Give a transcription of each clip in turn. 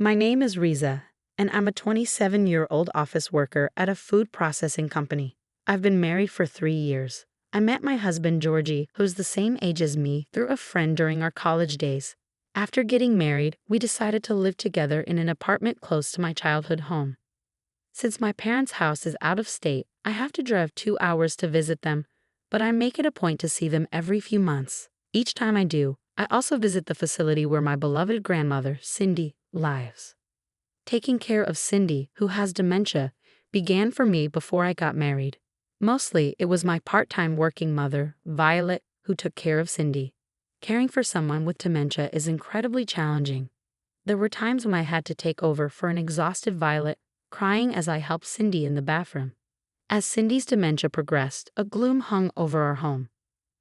My name is Risa, and I'm a 27-year-old office worker at a food processing company. I've been married for 3 years. I met my husband Georgie, who's the same age as me, through a friend during our college days. After getting married, we decided to live together in an apartment close to my childhood home. Since my parents' house is out of state, I have to drive 2 hours to visit them, but I make it a point to see them every few months. Each time I do, I also visit the facility where my beloved grandmother, Cindy, lives. Taking care of Cindy, who has dementia, began for me before I got married. Mostly, it was my part-time working mother, Violet, who took care of Cindy. Caring for someone with dementia is incredibly challenging. There were times when I had to take over for an exhausted Violet, crying as I helped Cindy in the bathroom. As Cindy's dementia progressed, a gloom hung over our home.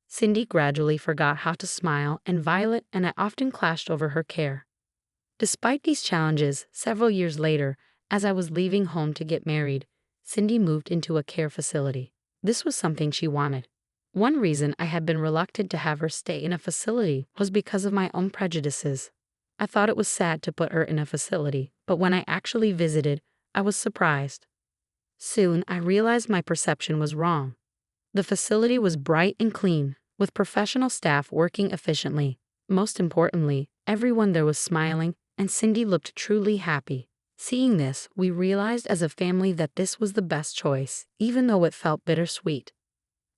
Cindy gradually forgot how to smile, and Violet and I often clashed over her care. Despite these challenges, several years later, as I was leaving home to get married, Cindy moved into a care facility. This was something she wanted. One reason I had been reluctant to have her stay in a facility was because of my own prejudices. I thought it was sad to put her in a facility, but when I actually visited, I was surprised. Soon, I realized my perception was wrong. The facility was bright and clean, with professional staff working efficiently. Most importantly, everyone there was smiling, and Cindy looked truly happy. Seeing this, we realized as a family that this was the best choice, even though it felt bittersweet.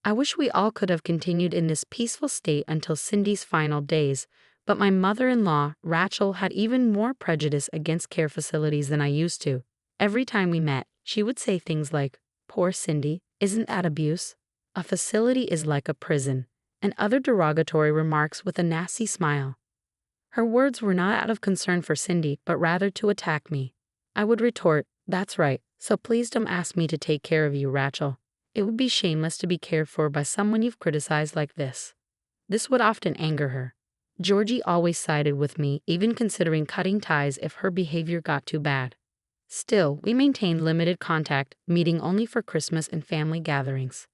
I wish we all could have continued in this peaceful state until Cindy's final days, but my mother-in-law, Rachel, had even more prejudice against care facilities than I used to. Every time we met, she would say things like, "Poor Cindy, isn't that abuse? A facility is like a prison," and other derogatory remarks with a nasty smile. Her words were not out of concern for Cindy, but rather to attack me. I would retort, "That's right, so please don't ask me to take care of you, Rachel. It would be shameless to be cared for by someone you've criticized like this." This would often anger her. Georgie always sided with me, even considering cutting ties if her behavior got too bad. Still, we maintained limited contact, meeting only for Christmas and family gatherings.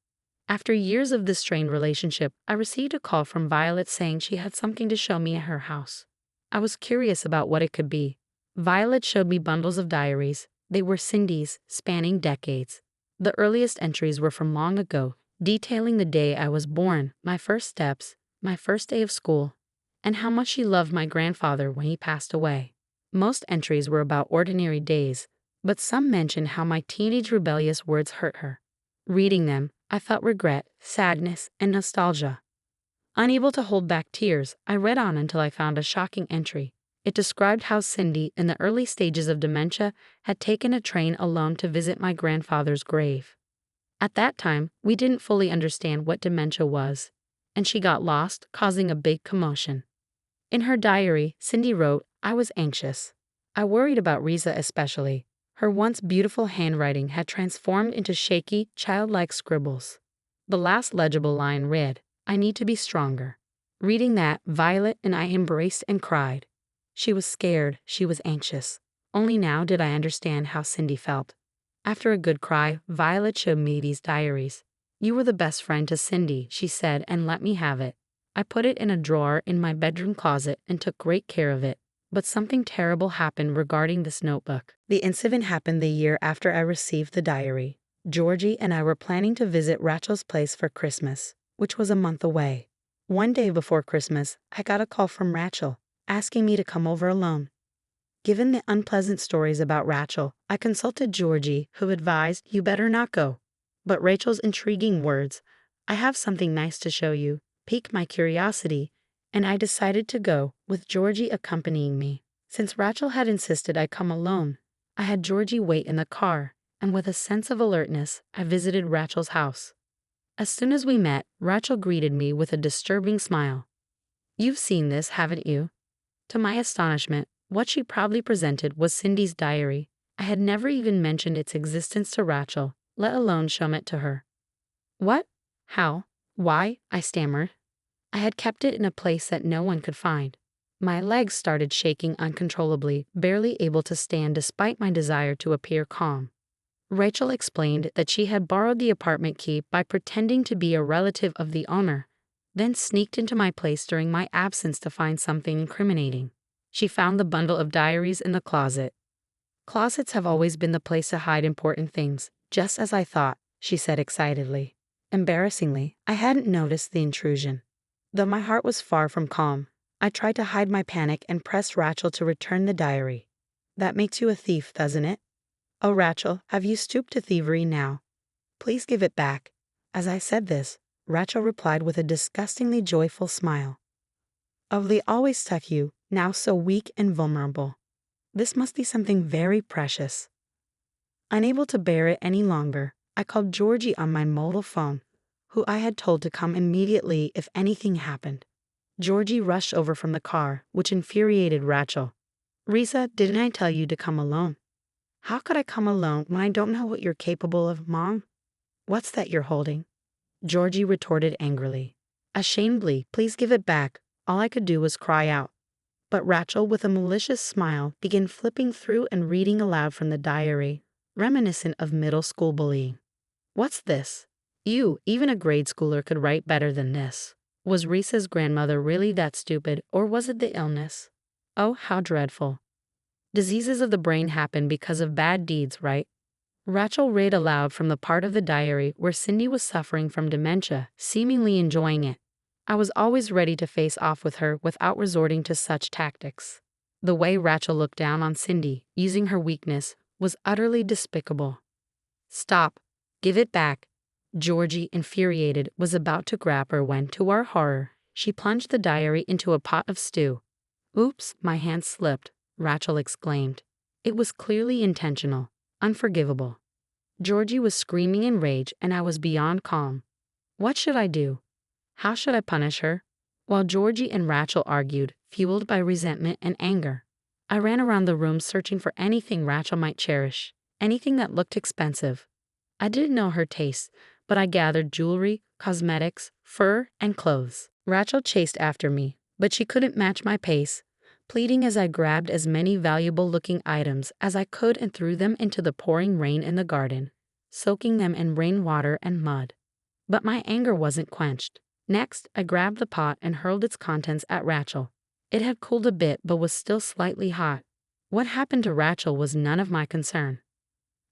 After years of this strained relationship, I received a call from Violet saying she had something to show me at her house. I was curious about what it could be. Violet showed me bundles of diaries. They were Cindy's, spanning decades. The earliest entries were from long ago, detailing the day I was born, my first steps, my first day of school, and how much she loved my grandfather when he passed away. Most entries were about ordinary days, but some mentioned how my teenage rebellious words hurt her. Reading them, I felt regret, sadness, and nostalgia. Unable to hold back tears, I read on until I found a shocking entry. It described how Cindy, in the early stages of dementia, had taken a train alone to visit my grandfather's grave. At that time, we didn't fully understand what dementia was, and she got lost, causing a big commotion. In her diary, Cindy wrote, "I was anxious. I worried about Risa especially. Her once beautiful handwriting had transformed into shaky, childlike scribbles." The last legible line read, "I need to be stronger." Reading that, Violet and I embraced and cried. She was scared, she was anxious. Only now did I understand how Cindy felt. After a good cry, Violet showed me these diaries. "You were the best friend to Cindy," she said, "and let me have it. I put it in a drawer in my bedroom closet and took great care of it. But something terrible happened regarding this notebook." The incident happened the year after I received the diary. Georgie and I were planning to visit Rachel's place for Christmas, which was a month away. One day before Christmas, I got a call from Rachel, asking me to come over alone. Given the unpleasant stories about Rachel, I consulted Georgie, who advised, "You better not go." But Rachel's intriguing words, "I have something nice to show you," piqued my curiosity, and I decided to go, with Georgie accompanying me. Since Rachel had insisted I come alone, I had Georgie wait in the car, and with a sense of alertness, I visited Rachel's house. As soon as we met, Rachel greeted me with a disturbing smile. "You've seen this, haven't you?" To my astonishment, what she proudly presented was Cindy's diary. I had never even mentioned its existence to Rachel, let alone shown it to her. "What? How? Why?" I stammered. I had kept it in a place that no one could find. My legs started shaking uncontrollably, barely able to stand despite my desire to appear calm. Rachel explained that she had borrowed the apartment key by pretending to be a relative of the owner, then sneaked into my place during my absence to find something incriminating. She found the bundle of diaries in the closet. Closets have always been the place to hide important things, just as I thought, she said excitedly. Embarrassingly, I hadn't noticed the intrusion. Though my heart was far from calm, I tried to hide my panic and pressed Rachel to return the diary. That makes you a thief, doesn't it? Oh, Rachel, have you stooped to thievery now? Please give it back. As I said this, Rachel replied with a disgustingly joyful smile. Oh, they always stuff you, now so weak and vulnerable. This must be something very precious. Unable to bear it any longer, I called Georgie on my mobile phone, who I had told to come immediately if anything happened. Georgie rushed over from the car, which infuriated Rachel. Risa, didn't I tell you to come alone? How could I come alone when I don't know what you're capable of, Mom? What's that you're holding? Georgie retorted angrily. Ashamedly, please give it back. All I could do was cry out. But Rachel, with a malicious smile, began flipping through and reading aloud from the diary, reminiscent of middle school bullying. What's this? Even a grade schooler could write better than this. Was Risa's grandmother really that stupid, or was it the illness? Oh, how dreadful. Diseases of the brain happen because of bad deeds, right? Rachel read aloud from the part of the diary where Cindy was suffering from dementia, seemingly enjoying it. I was always ready to face off with her without resorting to such tactics. The way Rachel looked down on Cindy, using her weakness, was utterly despicable. Stop. Give it back. Georgie, infuriated, was about to grab her when, to our horror, she plunged the diary into a pot of stew. Oops, my hand slipped, Rachel exclaimed. It was clearly intentional, unforgivable. Georgie was screaming in rage, and I was beyond calm. What should I do? How should I punish her? While Georgie and Rachel argued, fueled by resentment and anger, I ran around the room searching for anything Rachel might cherish, anything that looked expensive. I didn't know her tastes, but I gathered jewelry, cosmetics, fur, and clothes. Rachel chased after me, but she couldn't match my pace, pleading as I grabbed as many valuable-looking items as I could and threw them into the pouring rain in the garden, soaking them in rainwater and mud. But my anger wasn't quenched. Next, I grabbed the pot and hurled its contents at Rachel. It had cooled a bit but was still slightly hot. What happened to Rachel was none of my concern.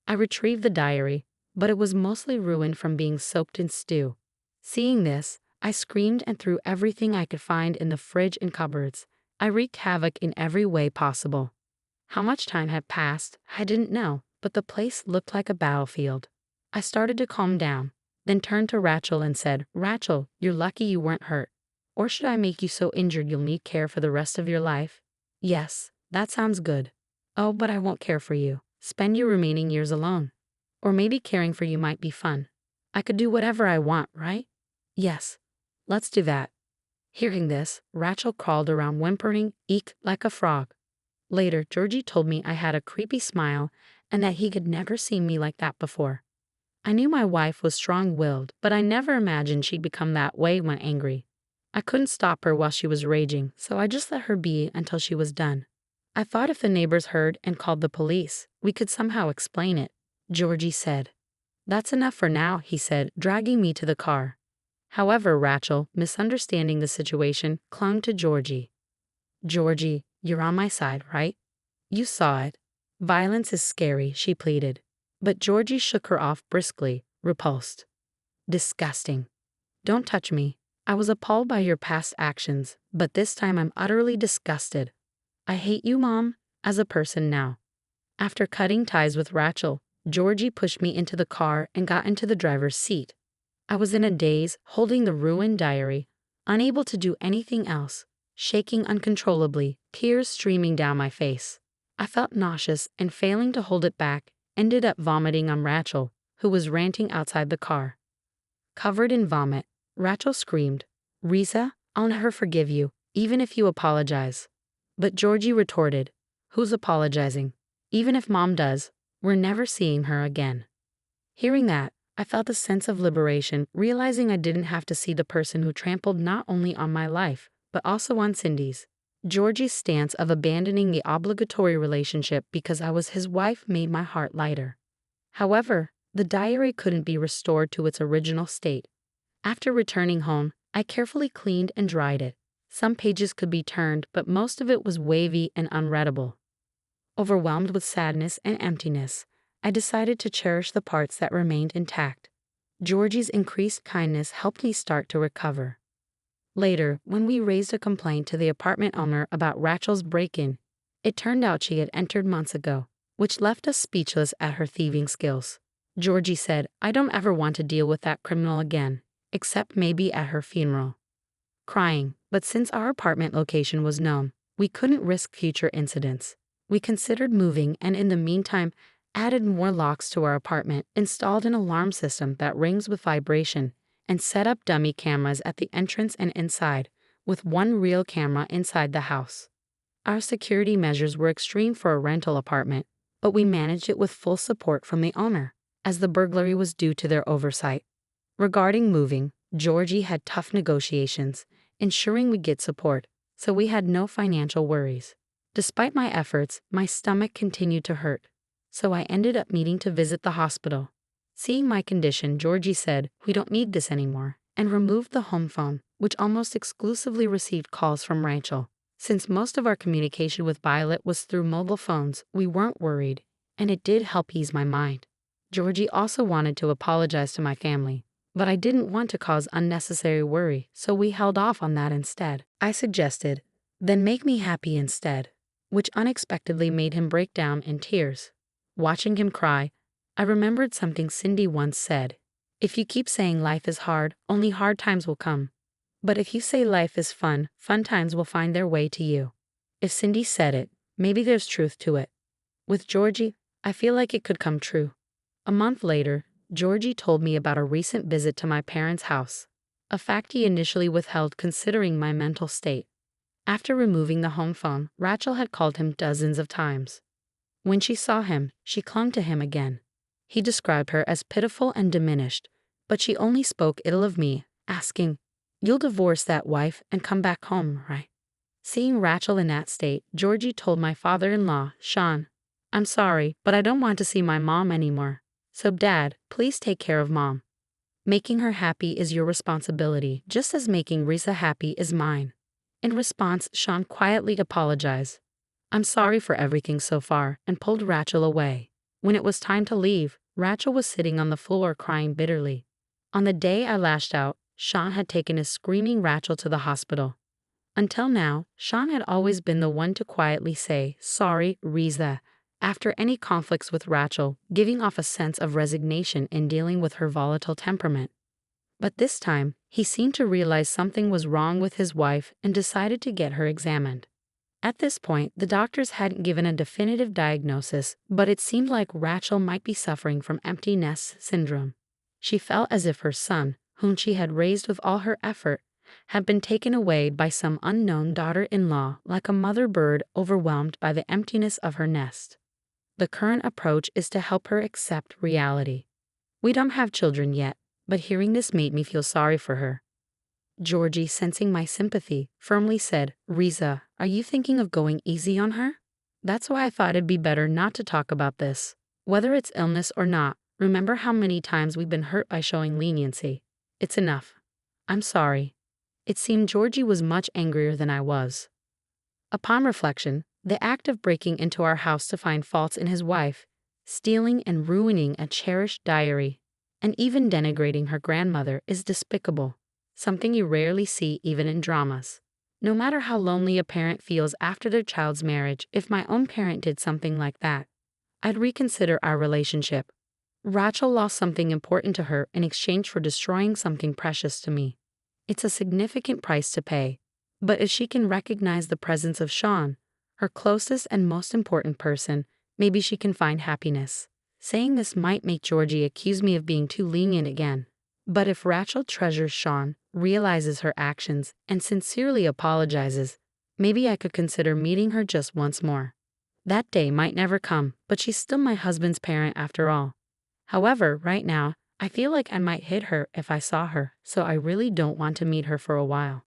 I retrieved the diary, but it was mostly ruined from being soaked in stew. Seeing this, I screamed and threw everything I could find in the fridge and cupboards. I wreaked havoc in every way possible. How much time had passed, I didn't know, but the place looked like a battlefield. I started to calm down, then turned to Rachel and said, Rachel, you're lucky you weren't hurt. Or should I make you so injured you'll need care for the rest of your life? Yes, that sounds good. Oh, but I won't care for you. Spend your remaining years alone. Or maybe caring for you might be fun. I could do whatever I want, right? Yes, let's do that. Hearing this, Rachel crawled around whimpering, eek, like a frog. Later, Georgie told me I had a creepy smile and that he had never seen me like that before. I knew my wife was strong-willed, but I never imagined she'd become that way when angry. I couldn't stop her while she was raging, so I just let her be until she was done. I thought if the neighbors heard and called the police, we could somehow explain it, Georgie said. That's enough for now, he said, dragging me to the car. However, Rachel, misunderstanding the situation, clung to Georgie. Georgie, you're on my side, right? You saw it. Violence is scary, she pleaded. But Georgie shook her off briskly, repulsed. Disgusting. Don't touch me. I was appalled by your past actions, but this time I'm utterly disgusted. I hate you, Mom, as a person now. After cutting ties with Rachel, Georgie pushed me into the car and got into the driver's seat. I was in a daze, holding the ruined diary, unable to do anything else, shaking uncontrollably, tears streaming down my face. I felt nauseous and, failing to hold it back, ended up vomiting on Rachel, who was ranting outside the car. Covered in vomit, Rachel screamed, Risa, I'll never forgive you, even if you apologize. But Georgie retorted, who's apologizing? Even if Mom does, we're never seeing her again. Hearing that, I felt a sense of liberation, realizing I didn't have to see the person who trampled not only on my life, but also on Cindy's. Georgie's stance of abandoning the obligatory relationship because I was his wife made my heart lighter. However, the diary couldn't be restored to its original state. After returning home, I carefully cleaned and dried it, Some pages could be turned, but most of it was wavy and unreadable. Overwhelmed with sadness and emptiness, I decided to cherish the parts that remained intact. Georgie's increased kindness helped me start to recover. Later, when we raised a complaint to the apartment owner about Rachel's break-in, it turned out she had entered months ago, which left us speechless at her thieving skills. Georgie said, "I don't ever want to deal with that criminal again, except maybe at her funeral." Crying, but since our apartment location was known, we couldn't risk future incidents. We considered moving and in the meantime added more locks to our apartment, installed an alarm system that rings with vibration, and set up dummy cameras at the entrance and inside, with one real camera inside the house. Our security measures were extreme for a rental apartment, but we managed it with full support from the owner, as the burglary was due to their oversight. Regarding moving, Georgie had tough negotiations, ensuring we get support, so we had no financial worries. Despite my efforts, my stomach continued to hurt, so I ended up needing to visit the hospital. Seeing my condition, Georgie said, "We don't need this anymore," and removed the home phone, which almost exclusively received calls from Rachel. Since most of our communication with Violet was through mobile phones, we weren't worried, and it did help ease my mind. Georgie also wanted to apologize to my family, but I didn't want to cause unnecessary worry, so we held off on that instead. I suggested, "Then make me happy instead," which unexpectedly made him break down in tears. Watching him cry, I remembered something Cindy once said. "If you keep saying life is hard, only hard times will come. But if you say life is fun, fun times will find their way to you." If Cindy said it, maybe there's truth to it. With Georgie, I feel like it could come true. A month later, Georgie told me about a recent visit to my parents' house, a fact he initially withheld considering my mental state. After removing the home phone, Rachel had called him dozens of times. When she saw him, she clung to him again. He described her as pitiful and diminished, but she only spoke ill of me, asking, "You'll divorce that wife and come back home, right?" Seeing Rachel in that state, Georgie told my father-in-law, Sean, "I'm sorry, but I don't want to see my mom anymore. So Dad, please take care of Mom. Making her happy is your responsibility, just as making Risa happy is mine." In response, Sean quietly apologized. "I'm sorry for everything so far," and pulled Rachel away. When it was time to leave, Rachel was sitting on the floor crying bitterly. On the day I lashed out, Sean had taken his screaming Rachel to the hospital. Until now, Sean had always been the one to quietly say, "Sorry, Risa," after any conflicts with Rachel, giving off a sense of resignation in dealing with her volatile temperament. But this time, he seemed to realize something was wrong with his wife and decided to get her examined. At this point, the doctors hadn't given a definitive diagnosis, but it seemed like Rachel might be suffering from empty nest syndrome. She felt as if her son, whom she had raised with all her effort, had been taken away by some unknown daughter-in-law, like a mother bird overwhelmed by the emptiness of her nest. The current approach is to help her accept reality. We don't have children yet, but hearing this made me feel sorry for her. Georgie, sensing my sympathy, firmly said, "Risa, are you thinking of going easy on her?" That's why I thought it'd be better not to talk about this. Whether it's illness or not, remember how many times we've been hurt by showing leniency. It's enough. I'm sorry. It seemed Georgie was much angrier than I was. Upon reflection, the act of breaking into our house to find faults in his wife, stealing and ruining a cherished diary, and even denigrating her grandmother is despicable. Something you rarely see even in dramas. No matter how lonely a parent feels after their child's marriage, if my own parent did something like that, I'd reconsider our relationship. Rachel lost something important to her in exchange for destroying something precious to me. It's a significant price to pay, but if she can recognize the presence of Sean, her closest and most important person, maybe she can find happiness. Saying this might make Georgie accuse me of being too lenient again. But if Rachel treasures Sean, realizes her actions, and sincerely apologizes, maybe I could consider meeting her just once more. That day might never come, but she's still my husband's parent after all. However, right now, I feel like I might hit her if I saw her, so I really don't want to meet her for a while.